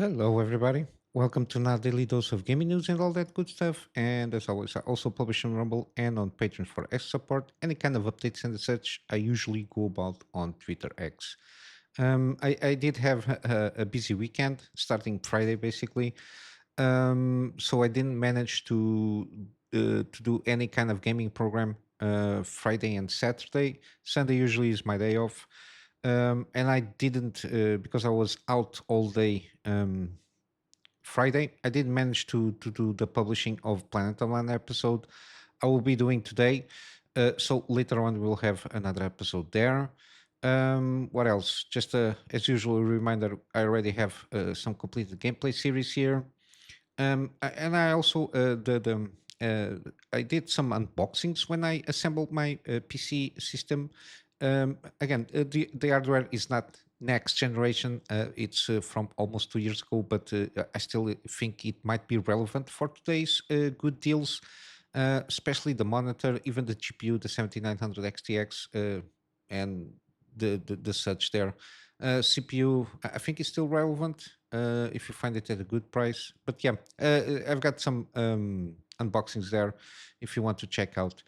Hello, everybody. Welcome to another daily dose of gaming news and all that good stuff. And as always, I also publish on Rumble and on Patreon for extra support. Any kind of updates and such, I usually go about on Twitter X. I did have a busy weekend starting Friday, basically. So I didn't manage to do any kind of gaming program Friday and Saturday. Sunday usually is my day off. And I didn't because I was out all day Friday. I didn't manage to do the publishing of Planet of Land episode. I will be doing today. So later on we'll have another episode there. What else? Just as usual, a reminder. I already have some completed gameplay series here. And I also I did some unboxings when I assembled my PC system. Again, the hardware is not next generation. It's from almost 2 years ago, but I still think it might be relevant for today's good deals, especially the monitor, even the GPU, the 7900 XTX, and the such there. CPU, I think is still relevant if you find it at a good price. But yeah, I've got some unboxings there if you want to check out.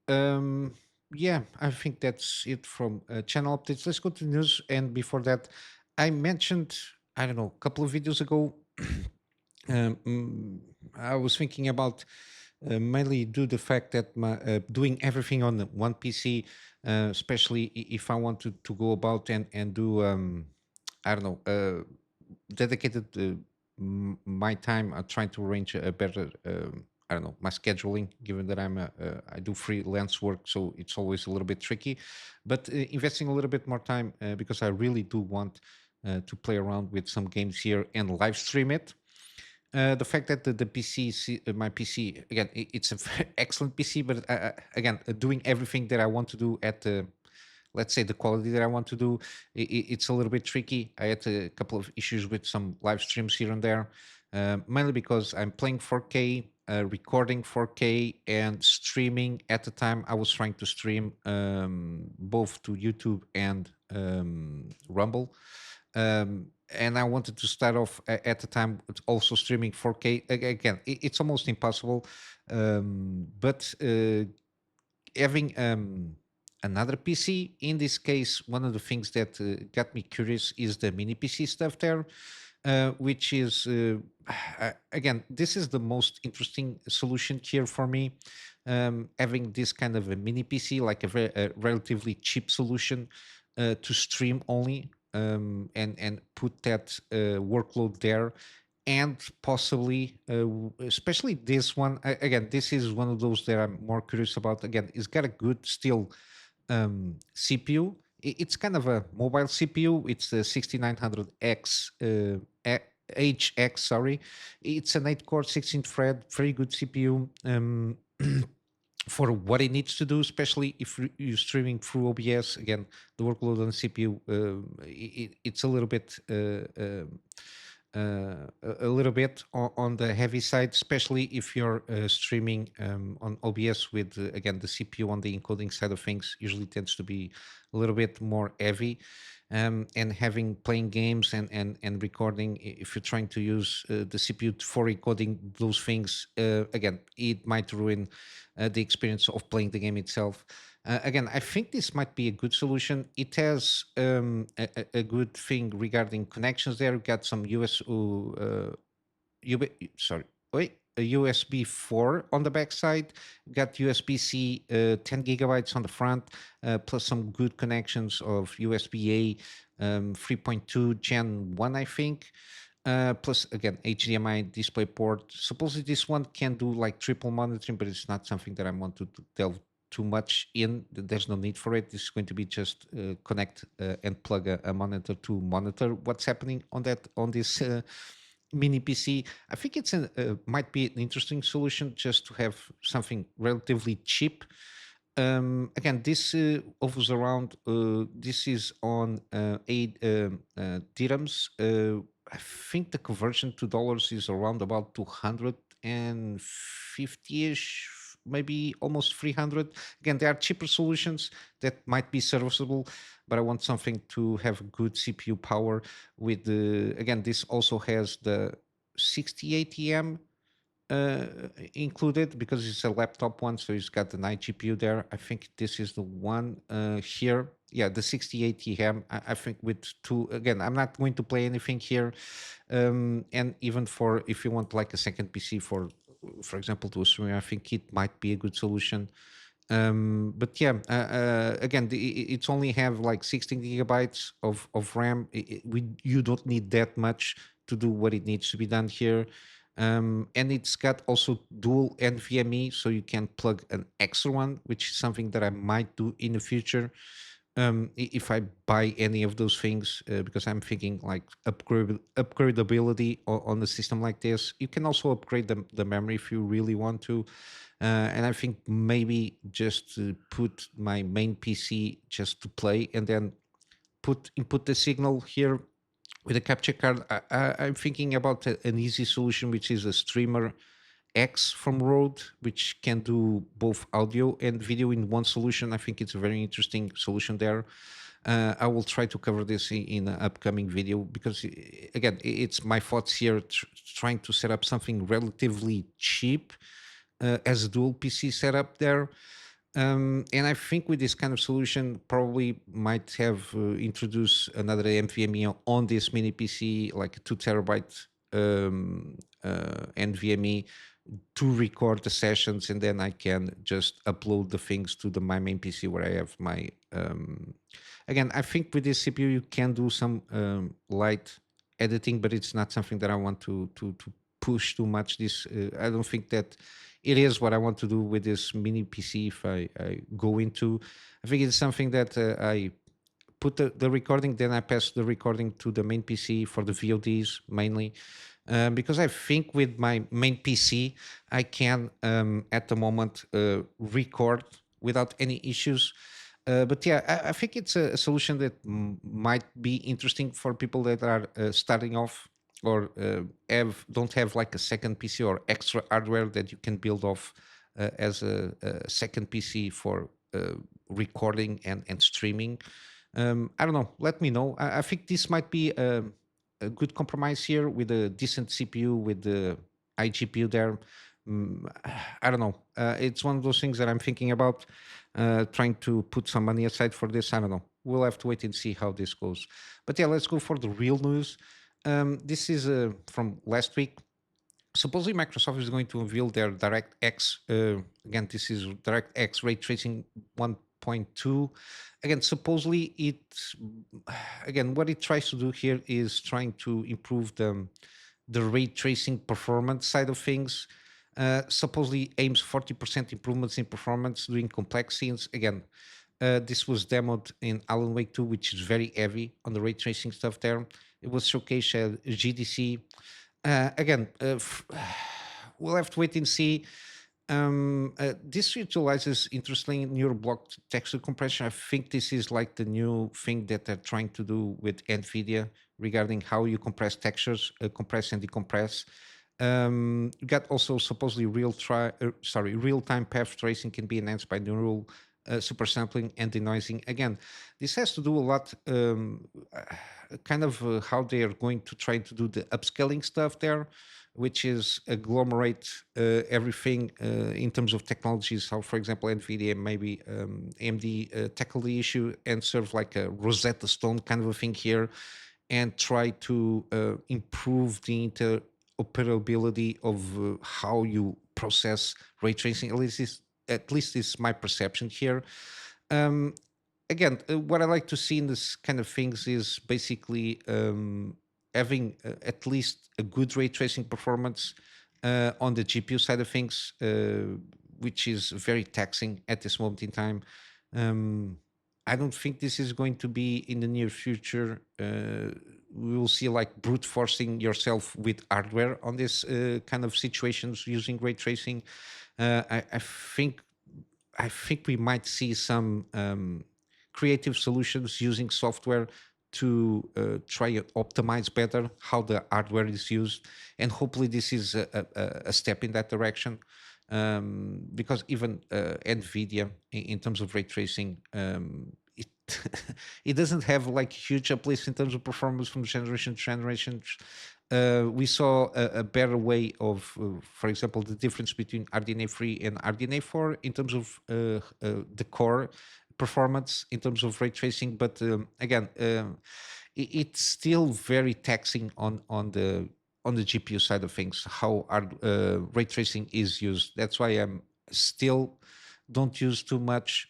Um, yeah, I think that's it from channel updates. Let's go to the news. And before that, I mentioned, I don't know, a couple of videos ago, um, mm, I was thinking about mainly due to the fact that doing everything on the one PC, especially if I want to go about and do, I don't know, dedicated my time trying to arrange a better, I don't know, my scheduling, given that I do freelance work, so it's always a little bit tricky. But investing a little bit more time because I really do want to play around with some games here and live stream it. The fact that the PC, my PC, again, it's an excellent PC, but again, doing everything that I want to do at the, let's say, the quality that I want to do, it's a little bit tricky. I had a couple of issues with some live streams here and there, mainly because I'm playing 4K, recording 4K, and streaming. At the time, I was trying to stream both to YouTube and Rumble. And I wanted to start off at the time with also streaming 4K. Again, it's almost impossible. But having another PC, in this case, one of the things that got me curious is the mini PC stuff there, which is, again, this is the most interesting solution here for me. Having this kind of a mini PC, like a relatively cheap solution to stream only, and put that workload there, and possibly especially this one, again, this is one of those that I'm more curious about. Again, it's got a good still CPU. It's kind of a mobile CPU. It's the 6900X HX, sorry. It's an 8 core 16 thread, very good CPU. For what it needs to do, especially if you're streaming through OBS. Again, the workload on the CPU, it's a little bit a little bit on the heavy side, especially if you're streaming on OBS with again the CPU on the encoding side of things usually tends to be a little bit more heavy. And having playing games and recording, if you're trying to use the CPU for recording those things, again, it might ruin the experience of playing the game itself. Again, I think this might be a good solution. It has a good thing regarding connections there. We've got some sorry, wait, a USB 4 on the back side. Got USB C 10 gigabytes on the front, plus some good connections of USB A 3.2 Gen 1, I think. Plus, again, HDMI display port. Supposedly, this one can do like triple monitoring, but it's not something that I want to delve too much in. There's no need for it. This is going to be just connect and plug a monitor to monitor what's happening on this mini PC. I think it's might be an interesting solution just to have something relatively cheap. Again, this hovers around. This is on 8 dirhams. I think the conversion to dollars is around about 250 ish. maybe almost 300. Again, there are cheaper solutions that might be serviceable, but I want something to have good CPU power. With the again, this also has the 68 uh, included because it's a laptop one, so it's got the night GPU there. I think this is the one here. Yeah, the 68 EM. I think with two. Again, I'm not going to play anything here, and even for if you want like a second PC for example, to a streamer, I think it might be a good solution. But yeah, again, it's only have like 16 gigabytes of RAM. You don't need that much to do what it needs to be done here. And it's got also dual NVMe, so you can plug an extra one, which is something that I might do in the future. If I buy any of those things, because I'm thinking like upgradability on the system like this. You can also upgrade the memory if you really want to. And I think maybe just to put my main PC just to play and then input the signal here with a capture card. I'm thinking about an easy solution, which is a streamer X from Rode, which can do both audio and video in one solution. I think it's a very interesting solution there. I will try to cover this in an upcoming video because, again, it's my thoughts here trying to set up something relatively cheap as a dual PC setup there. And I think with this kind of solution, probably might have introduced another NVMe on this mini PC, like a 2 terabyte NVMe to record the sessions, and then I can just upload the things to my main PC where I have my. Again, I think with this CPU you can do some light editing, but it's not something that I want to push too much. This I don't think that it is what I want to do with this mini PC. If I go into, I think it's something that I put the recording, then I pass the recording to the main PC for the VODs mainly. Because I think with my main PC, I can at the moment record without any issues. But yeah, I think it's a solution that might be interesting for people that are starting off or don't have like a second PC or extra hardware that you can build off as a second PC for recording and streaming. I don't know. Let me know. I think this might be a good compromise here with a decent CPU with the iGPU there. Mm, I don't know. It's one of those things that I'm thinking about trying to put some money aside for this. I don't know. We'll have to wait and see how this goes. But yeah, let's go for the real news. This is from last week. Supposedly, Microsoft is going to unveil their DirectX. Again, this is DirectX Ray Tracing 1.2. Again, supposedly again, what it tries to do here is trying to improve the ray tracing performance side of things. Supposedly aims 40% improvements in performance doing complex scenes. Again, this was demoed in Alan Wake 2, which is very heavy on the ray tracing stuff there. It was showcased at GDC. Again, we'll have to wait and see. This utilizes interestingly neural-block texture compression. I think this is like the new thing that they're trying to do with NVIDIA regarding how you compress textures, compress and decompress. You got also supposedly real-time path tracing can be enhanced by neural supersampling and denoising. Again, this has to do a lot, kind of how they are going to try to do the upscaling stuff there, which is agglomerate everything in terms of technologies. How, for example, NVIDIA, maybe AMD tackle the issue and serve like a Rosetta Stone kind of a thing here, and try to improve the interoperability of how you process ray tracing. At least is my perception here. Um, Again, what I like to see in this kind of things is basically having at least a good ray tracing performance on the GPU side of things, which is very taxing at this moment in time. Um, I don't think this is going to be in the near future. We will see like brute forcing yourself with hardware on this kind of situations using ray tracing. I think we might see some creative solutions using software to try and optimize better how the hardware is used, and hopefully this is a step in that direction. because even Nvidia, in terms of ray tracing, it it doesn't have like huge uplifts in terms of performance from generation to generation. We saw a better way of, for example, the difference between RDNA 3 and RDNA 4 in terms of the core performance in terms of ray tracing. But again, it's still very taxing on the GPU side of things. How ray tracing is used. That's why I'm still don't use too much.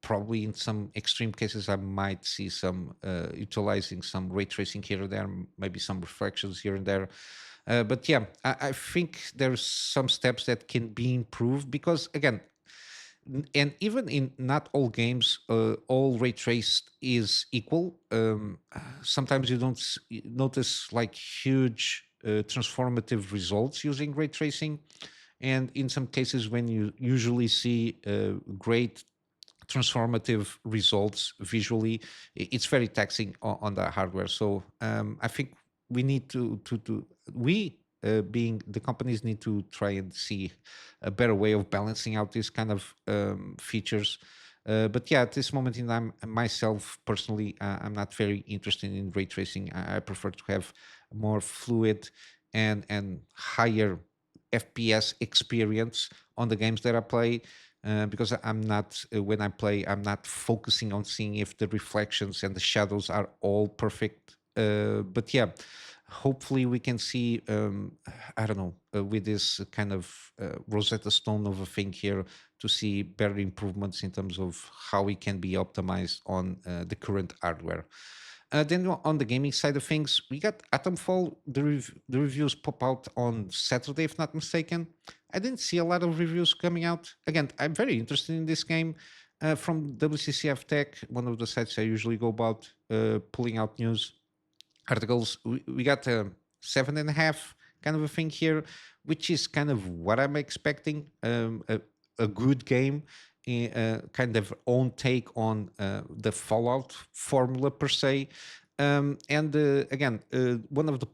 Probably in some extreme cases, I might see some utilizing some ray tracing here and there, maybe some reflections here and there. But yeah, I think there's some steps that can be improved because again, and even in not all games, all ray traced is equal. Sometimes you don't notice like huge transformative results using ray tracing, and in some cases, when you usually see great transformative results visually, it's very taxing on the hardware. So I think we need to we being the companies need to try and see a better way of balancing out these kind of features. But yeah, at this moment in time, myself personally, I'm not very interested in ray tracing. I prefer to have more fluid and higher FPS experience on the games that I play, because I'm not when I play, I'm not focusing on seeing if the reflections and the shadows are all perfect. But yeah, hopefully we can see. I don't know, with this kind of Rosetta Stone of a thing here, to see better improvements in terms of how it can be optimized on the current hardware. Then on the gaming side of things, we got Atomfall. The reviews pop out on Saturday, if not mistaken. I didn't see a lot of reviews coming out. Again, I'm very interested in this game. From WCCF Tech, one of the sites I usually go about pulling out news articles. We got a 7.5 kind of a thing here, which is kind of what I'm expecting. A good game, kind of own take on the Fallout formula per se. And again, one of the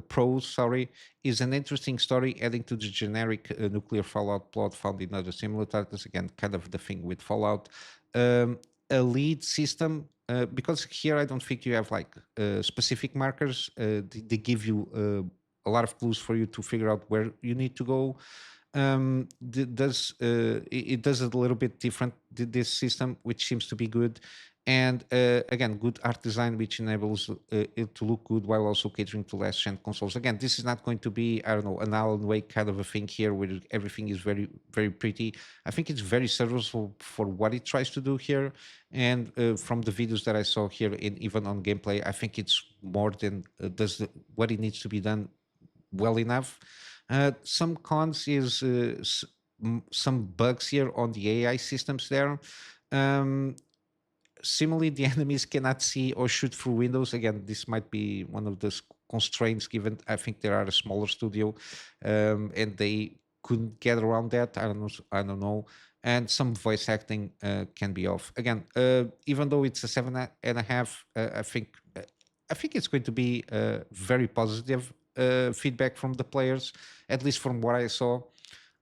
pros, sorry, is an interesting story adding to the generic nuclear Fallout plot found in other similar titles. Again, kind of the thing with Fallout. A lead system, because here I don't think you have like specific markers. They give you a lot of clues for you to figure out where you need to go. It does it a little bit different, this system, which seems to be good. And again, good art design, which enables it to look good while also catering to last gen consoles. Again, this is not going to be, I don't know, an Alan Wake kind of a thing here where everything is very, very pretty. I think it's very serviceable for what it tries to do here. And from the videos that I saw here, in even on gameplay, I think it's more than what it needs to be done well enough. Some cons is some bugs here on the AI systems there. Um, Similarly, the enemies cannot see or shoot through windows. Again, this might be one of the constraints given. I think they are a smaller studio, and they couldn't get around that. I don't know. I don't know. And some voice acting can be off. Again, even though it's a 7.5, I think it's going to be very positive feedback from the players, at least from what I saw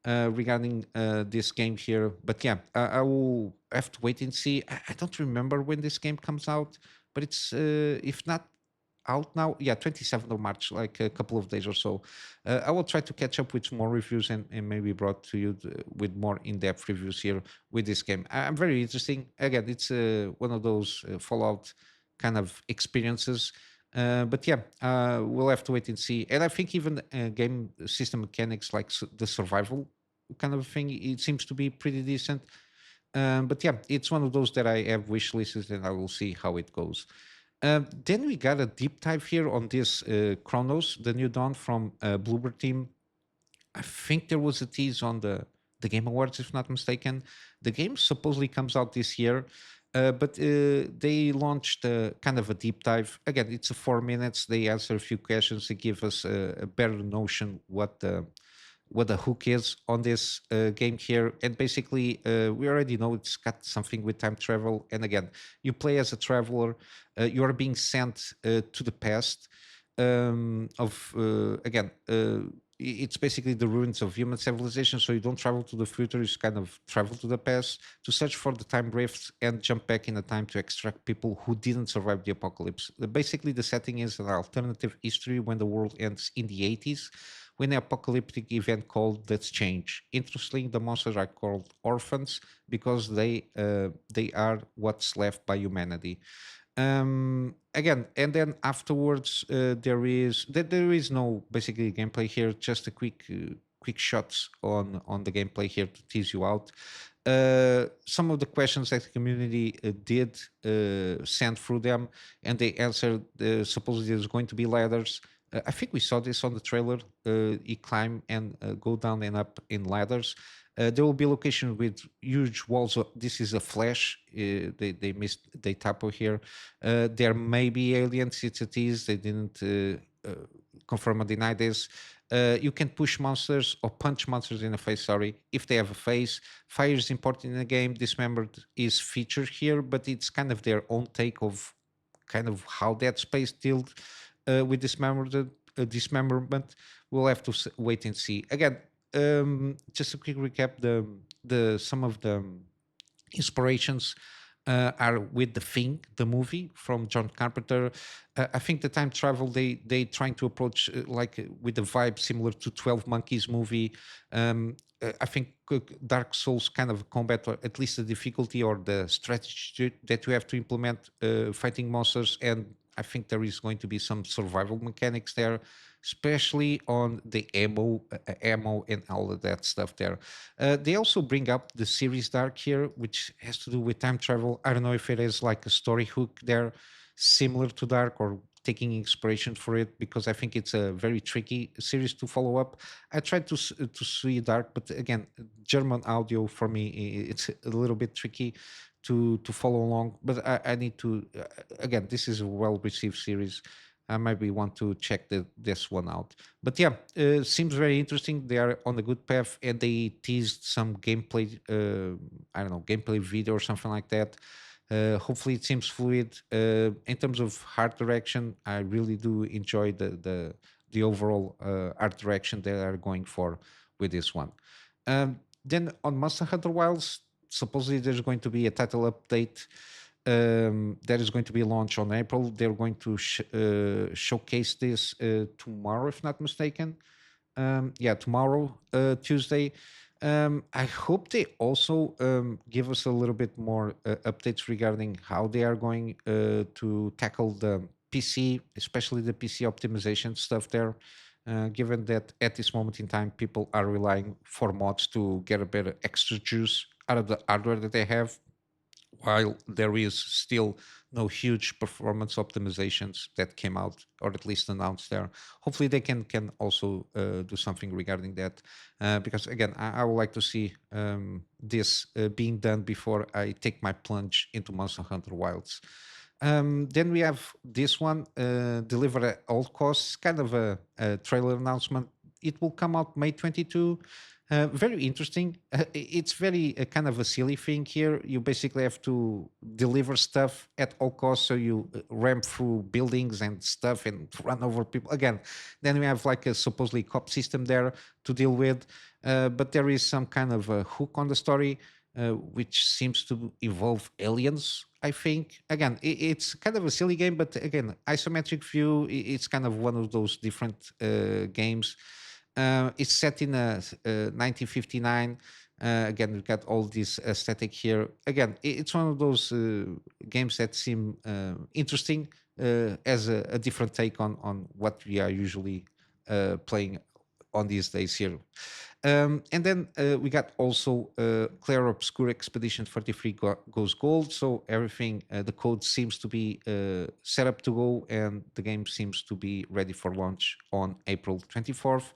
regarding this game here. But yeah, I will have to wait and see. I don't remember when this game comes out, but it's if not out now, yeah, 27th of March, like a couple of days or so. I will try to catch up with more reviews and maybe brought to you with more in-depth reviews here with this game. I'm very interesting. Again, it's one of those Fallout kind of experiences. But yeah, we'll have to wait and see. And I think even game system mechanics like the survival kind of thing, it seems to be pretty decent. But yeah, it's one of those that I have wish lists and I will see how it goes. Then we got a deep dive here on this Cronos, the new Dawn from Bloober team. I think there was a tease on the Game Awards, if not mistaken. The game supposedly comes out this year, but they launched kind of a deep dive. Again, it's a 4 minutes. They answer a few questions to give us a better notion what the hook is on this game here. And basically, we already know it's got something with time travel. And again, you play as a traveler. You are being sent to the past of again. it's basically the ruins of human civilization. So you don't travel to the future; you just kind of travel to the past to search for the time rifts and jump back in the time to extract people who didn't survive the apocalypse. Basically, the setting is an alternative history when the world ends in the 80s, when an apocalyptic event called Let's Change. Interestingly, the monsters are called orphans because they are what's left by humanity. Again, and then afterwards there is no basically gameplay here, just a quick shots on the gameplay here to tease you out. Some of the questions that the community did send through them, and they answered. Supposedly there's going to be ladders. I think we saw this on the trailer. You climb and go down and up in ladders. There will be locations with huge walls. This is a flash. They missed the typo here. There may be aliens. It's a tease. They didn't confirm or deny this. You can push monsters or punch monsters in the face. Sorry, if they have a face. Fire is important in the game. Dismembered is featured here, but it's kind of their own take of kind of how that space dealt with dismemberment. We'll have to wait and see. Again, just a quick recap: the some of the inspirations are with The Thing, the movie from John Carpenter. I think the time travel they trying to approach with a vibe similar to 12 Monkeys movie. I think Dark Souls kind of combat, or at least the difficulty or the strategy that you have to implement fighting monsters, and I think there is going to be some survival mechanics there, especially on the ammo and all of that stuff there. They also bring up the series Dark here, which has to do with time travel. I don't know if it is like a story hook there, similar to Dark, or taking inspiration for it, because I think it's a very tricky series to follow up. I tried to see Dark, but again, German audio for me it's a little bit tricky to follow along. But I need to again, this is a well received series. I maybe want to check this one out. But yeah, seems very interesting. They are on a good path, and they teased some gameplay. I don't know, gameplay video or something like that. Hopefully, it seems fluid. In terms of art direction, I really do enjoy the overall art direction they are going for with this one. Then on Monster Hunter Wilds, supposedly there's going to be a title update that is going to be launched on April. They're going to showcase this tomorrow, if not mistaken. Yeah, tomorrow, Tuesday. I hope they also give us a little bit more updates regarding how they are going to tackle the PC, especially the PC optimization stuff there. Given that at this moment in time, people are relying for mods to get a bit of extra juice out of the hardware that they have, while there is still no huge performance optimizations that came out or at least announced there. Hopefully they can also do something regarding that, because again, I would like to see this being done before I take my plunge into Monster Hunter Wilds. Then we have this one, delivered at all costs, kind of a trailer announcement. It will come out May 22. Very interesting. It's very kind of a silly thing here. You basically have to deliver stuff at all costs, so you ramp through buildings and stuff and run over people. Again, then we have like a supposedly cop system there to deal with, but there is some kind of a hook on the story, which seems to involve aliens. I think again, it's kind of a silly game, but again, isometric view. It's kind of one of those different games. It's set in 1959. Again, we've got all this aesthetic here. Again, it's one of those games that seem interesting as a different take on what we are usually playing on these days here. And then we got also Clair Obscur Expedition 43 goes gold. So everything, the code seems to be set up to go, and the game seems to be ready for launch on April 24th.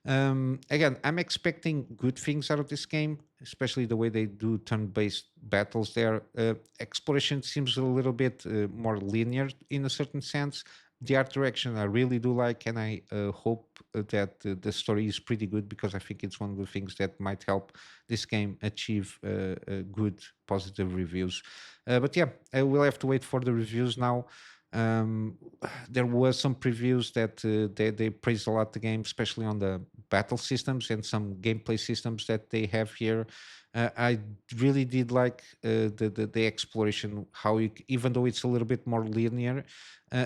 Again, I'm expecting good things out of this game, especially the way they do turn-based battles there. Exploration seems a little bit more linear in a certain sense. The art direction I really do like, and I hope that the story is pretty good, because I think it's one of the things that might help this game achieve good positive reviews. But yeah, I will have to wait for the reviews now. Um, there was some previews that they praised a lot the game, especially on the battle systems and some gameplay systems that they have here. I really did like the exploration, how you, even though it's a little bit more linear,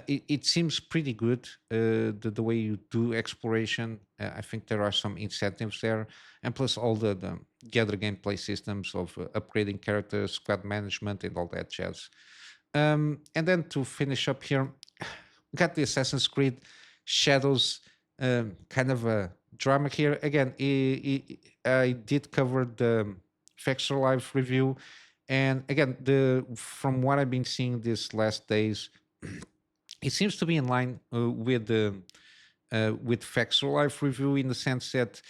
it seems pretty good. The way you do exploration, I think there are some incentives there, and plus all the other gameplay systems of upgrading characters, squad management, and all that jazz. And then to finish up here, got the Assassin's Creed Shadows kind of a drama here. Again, I did cover the Factor Live review, and again, the from what I've been seeing these last days, it seems to be in line with Factor Live review in the sense that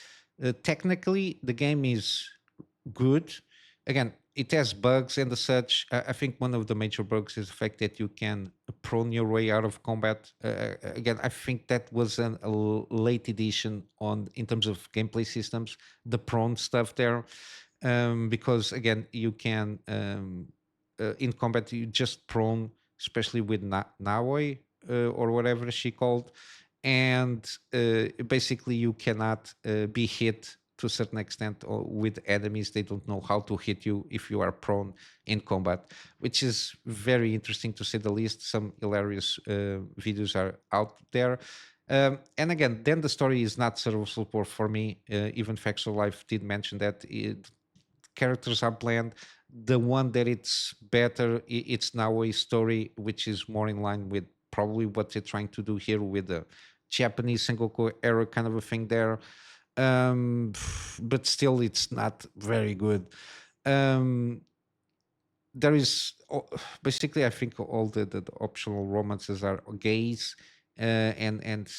technically the game is good. Again, it has bugs and the such. I think one of the major bugs is the fact that you can prone your way out of combat. Again, I think that was a late edition on in terms of gameplay systems, the prone stuff there, because again, you can in combat you just prone, especially with Naoi or whatever she called, and basically you cannot be hit to a certain extent or with enemies. They don't know how to hit you if you are prone in combat, which is very interesting to say the least. Some hilarious videos are out there. And again, then the story is not serviceable for me. Even Factual Life did mention that characters are bland. The one that it's better, it's now a story which is more in line with probably what they're trying to do here with the Japanese Sengoku era kind of a thing there. But still, it's not very good. Um, there is basically, I think all the optional romances are gays, and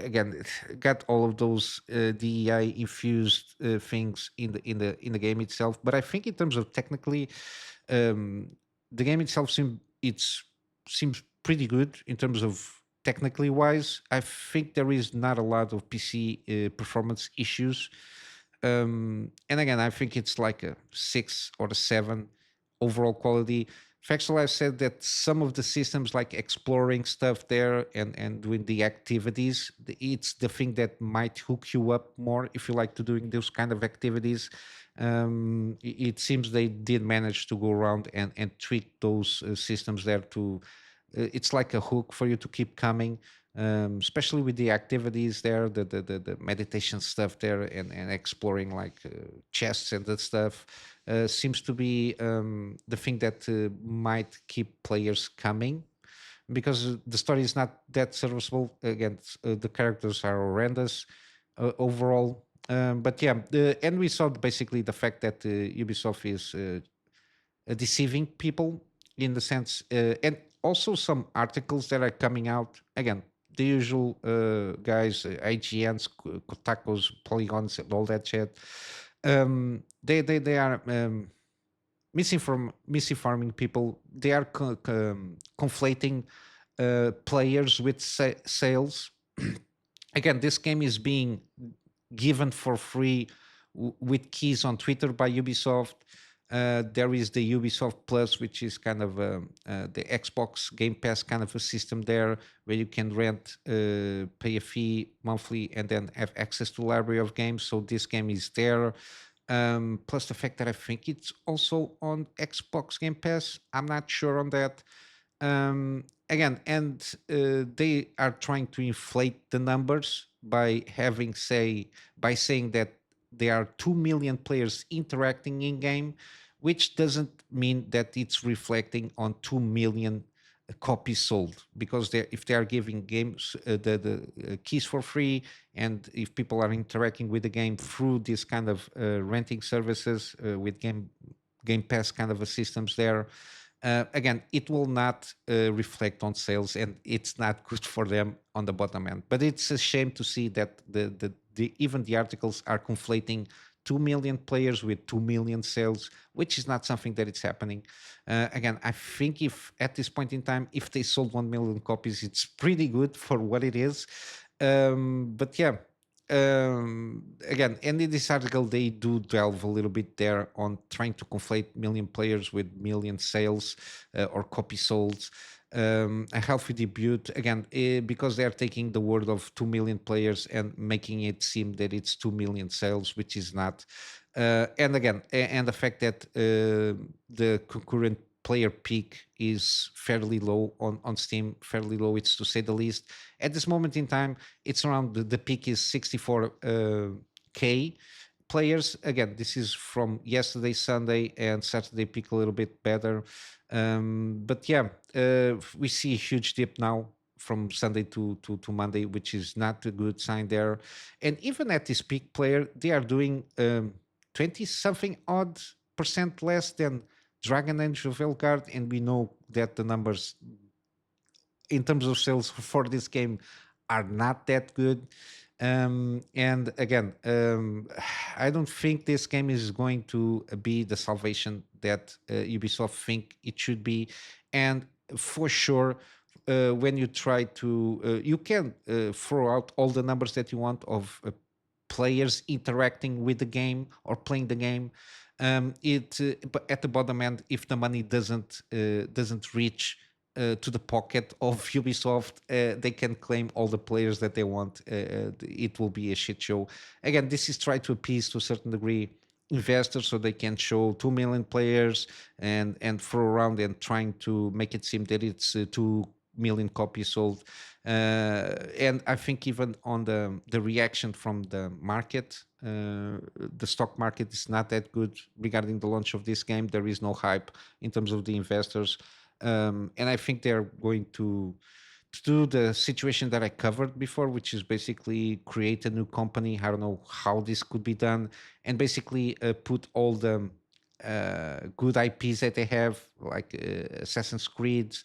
again, got all of those DEI infused things in the game itself. But I think in terms of technically, um, the game itself seems pretty good in terms of technically wise. I think there is not a lot of PC performance issues, and again, I think it's like a 6 or a 7 overall quality. Factual said that some of the systems like exploring stuff there and doing the activities, it's the thing that might hook you up more if you like to doing those kind of activities. It seems they did manage to go around and tweak those systems there to it's like a hook for you to keep coming, especially with the activities there, the meditation stuff there, and exploring like chests and that stuff. Seems to be the thing that might keep players coming because the story is not that serviceable. Again, the characters are horrendous overall. But yeah, and we saw basically the fact that Ubisoft is deceiving people in the sense, and also some articles that are coming out. Again, the usual guys, IGNs, Kotakus, Polygons, and all that shit. They are misinforming people. They are conflating players with sales. Again, this game is being given for free with keys on Twitter by Ubisoft. There is the Ubisoft Plus, which is kind of the Xbox Game Pass kind of a system there, where you can rent, pay a fee monthly, and then have access to a library of games. So this game is there. Plus the fact that I think it's also on Xbox Game Pass. I'm not sure on that. Again, and they are trying to inflate the numbers by by saying that there are 2 million players interacting in game, which doesn't mean that it's reflecting on 2 million copies sold, because if they are giving games the keys for free, and if people are interacting with the game through this kind of renting services with game pass kind of a systems there, again, it will not reflect on sales, and it's not good for them on the bottom end. But it's a shame to see that even the articles are conflating 2 million players with 2 million sales, which is not something that it's happening. Again, I think if at this point in time, if they sold 1 million copies, it's pretty good for what it is. But yeah, again, and in this article, they do delve a little bit there on trying to conflate million players with million sales or copy sold. a healthy debut again, because they are taking the word of 2 million players and making it seem that it's 2 million sales, which is not. And again, and the fact that the concurrent player peak is fairly low on Steam, fairly low, it's to say the least. At this moment in time, it's around the peak is 64 k players. Again, this is from yesterday, Sunday, and Saturday peak a little bit better. But yeah, we see a huge dip now from Sunday to Monday, which is not a good sign there. And even at this peak player, they are doing 20 something odd percent less than Dragon Age of Elgard. And we know that the numbers in terms of sales for this game are not that good. And again, I don't think this game is going to be the salvation that Ubisoft think it should be. And for sure, when you try to, you can throw out all the numbers that you want of players interacting with the game or playing the game. But at the bottom end, if the money doesn't reach to the pocket of Ubisoft, they can claim all the players that they want. It will be a shit show. Again, this is try to appease to a certain degree investors so they can show 2 million players and throw around and trying to make it seem that it's 2 million copies sold. And I think even on the reaction from the market, the stock market is not that good regarding the launch of this game. There is no hype in terms of the investors. And I think they're going to do the situation that I covered before, which is basically create a new company. I don't know how this could be done, and basically put all the good IPs that they have, like Assassin's Creed,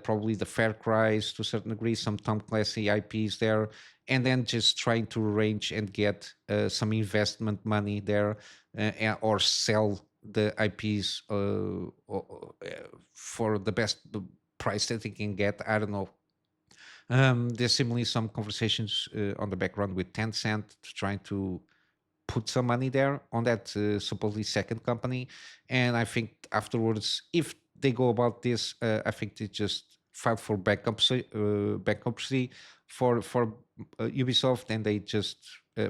probably the Far Cry's to a certain degree, some Tom Clancy IPs there, and then just trying to arrange and get some investment money there, or sell the IPs for the best price that they can get. I don't know. There's similarly some conversations on the background with Tencent trying to put some money there on that supposedly second company. And I think afterwards, if they go about this, I think they just file for bankruptcy for Ubisoft, and they just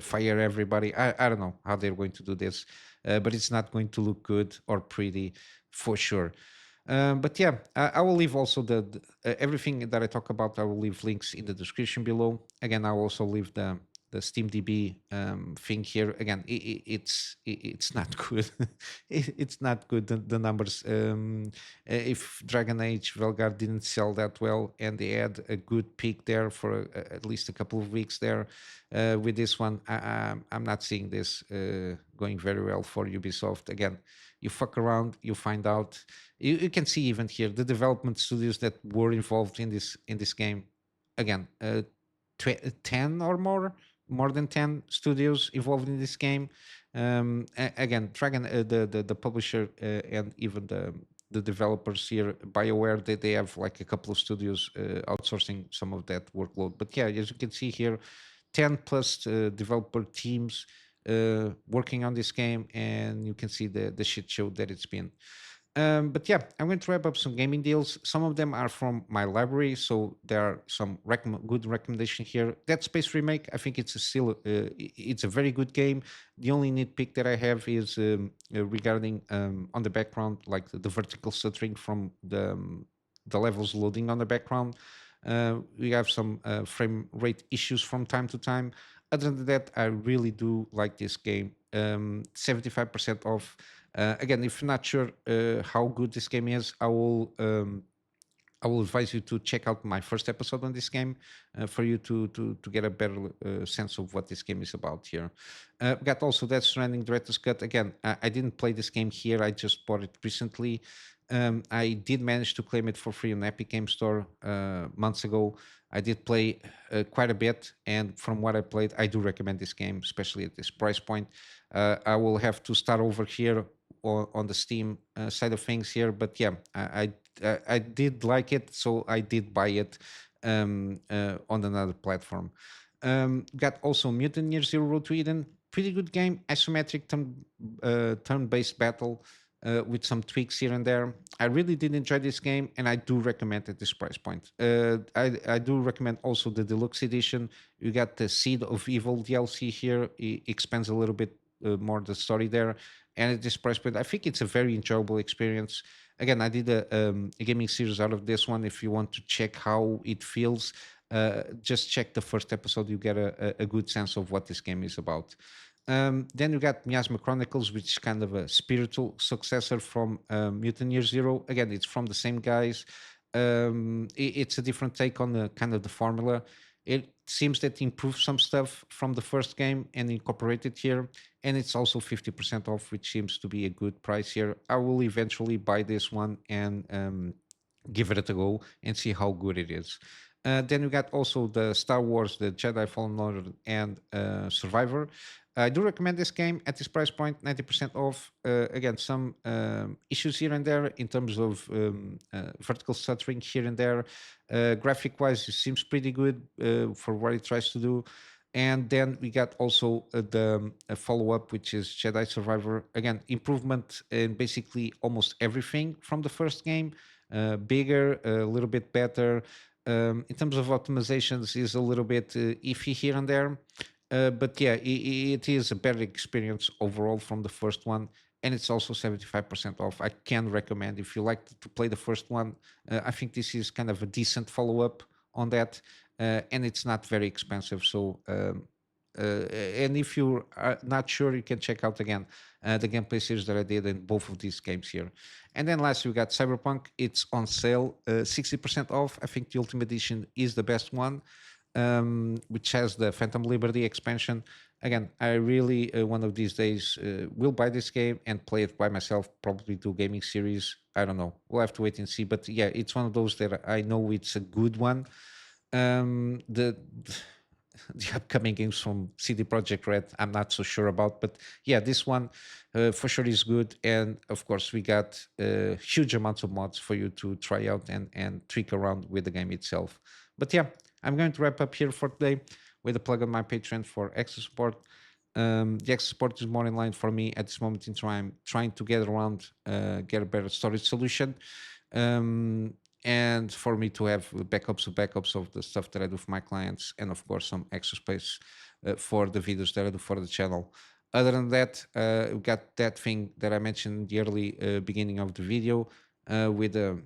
fire everybody. I don't know how they're going to do this, but it's not going to look good or pretty for sure. But yeah, I will leave also everything that I talk about. I will leave links in the description below. Again, I will also leave the SteamDB thing here. Again, it's not good. It's not good. The numbers. If Dragon Age Velgar didn't sell that well, and they had a good peak there for at least a couple of weeks there, with this one, I'm not seeing this going very well for Ubisoft. Again, you fuck around, you find out. You can see even here the development studios that were involved in this game. Again, 10 or more than 10 studios involved in this game. Again, Dragon, the publisher, and even the developers here, BioWare, they have like a couple of studios outsourcing some of that workload. But yeah, as you can see here, 10 plus developer teams working on this game, and you can see the shit show that it's been. But yeah, I'm going to wrap up some gaming deals. Some of them are from my library, so there are some good recommendation here. Dead Space Remake, I think it's a very good game. The only nitpick that I have is regarding on the background, like the vertical stuttering from the levels loading on the background. We have some frame rate issues from time to time. Other than that, I really do like this game. 75% off. Again, if you're not sure how good this game is, I will advise you to check out my first episode on this game for you to get a better sense of what this game is about here. We got also Death Stranding Director's Cut. Again, I didn't play this game here. I just bought it recently. I did manage to claim it for free on Epic Game Store months ago. I did play quite a bit, and from what I played, I do recommend this game, especially at this price point. I will have to start over here on the Steam side of things here, but yeah, I did like it, so I did buy it on another platform. Got also Mutant Year Zero Road to Eden, pretty good game, isometric turn-based battle. with some tweaks here and there. I really did enjoy this game, and I do recommend at this price point. I do recommend also the deluxe edition. You got the Seed of Evil DLC here. It expands a little bit more the story there, and at this price point, I think it's a very enjoyable experience. Again, I did a gaming series out of this one. If you want to check how it feels, just check the first episode. You get a good sense of what this game is about. Then you got Miasma Chronicles, which is kind of a spiritual successor from Mutant Year Zero. Again, it's from the same guys. It's a different take on the kind of the formula. It seems that improved some stuff from the first game and incorporated here, and it's also 50% off, which seems to be a good price here. I will eventually buy this one and give it a go and see how good it is. Then we got also the Star Wars, the Jedi Fallen Order, and Survivor. I do recommend this game at this price point, 90% off. Again, some issues here and there in terms of vertical stuttering here and there. Graphic wise, it seems pretty good for what it tries to do. And then we got also the follow up, which is Jedi Survivor. Again, improvement in basically almost everything from the first game. Bigger, a little bit better. In terms of optimizations, is a little bit iffy here and there. But yeah, it is a better experience overall from the first one, and it's also 75% off. I can recommend if you like to play the first one. I think this is kind of a decent follow up on that, and it's not very expensive. So, and if you are not sure, you can check out again the gameplay series that I did in both of these games here. And then last, we got Cyberpunk. It's on sale, 60% off. I think the Ultimate Edition is the best one, which has the Phantom Liberty expansion. Again, I really, one of these days, will buy this game and play it by myself, probably do gaming series. I don't know. We'll have to wait and see. But yeah, it's one of those that I know it's a good one. The the upcoming games from CD Projekt Red, I'm not so sure about, but yeah, this one for sure is good. And of course, we got huge amounts of mods for you to try out and tweak around with the game itself. But yeah, I'm going to wrap up here for today with a plug on my Patreon for extra support. The extra support is more in line for me at this moment in time, trying to get around, get a better storage solution. Um, and for me to have backups of the stuff that I do for my clients, and of course some extra space for the videos that I do for the channel. Other than that, we got that thing that I mentioned in the early beginning of the video with the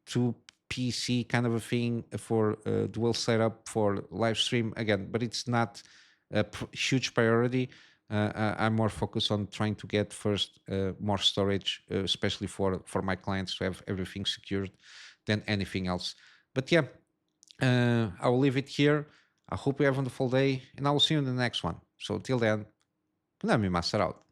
two PC kind of a thing for dual setup for live stream again, but it's not a huge priority. I'm more focused on trying to get first more storage, especially for my clients to have everything secured, than anything else. But yeah, I will leave it here. I hope you have a wonderful day, and I will see you in the next one. So till then, Kunami Master out.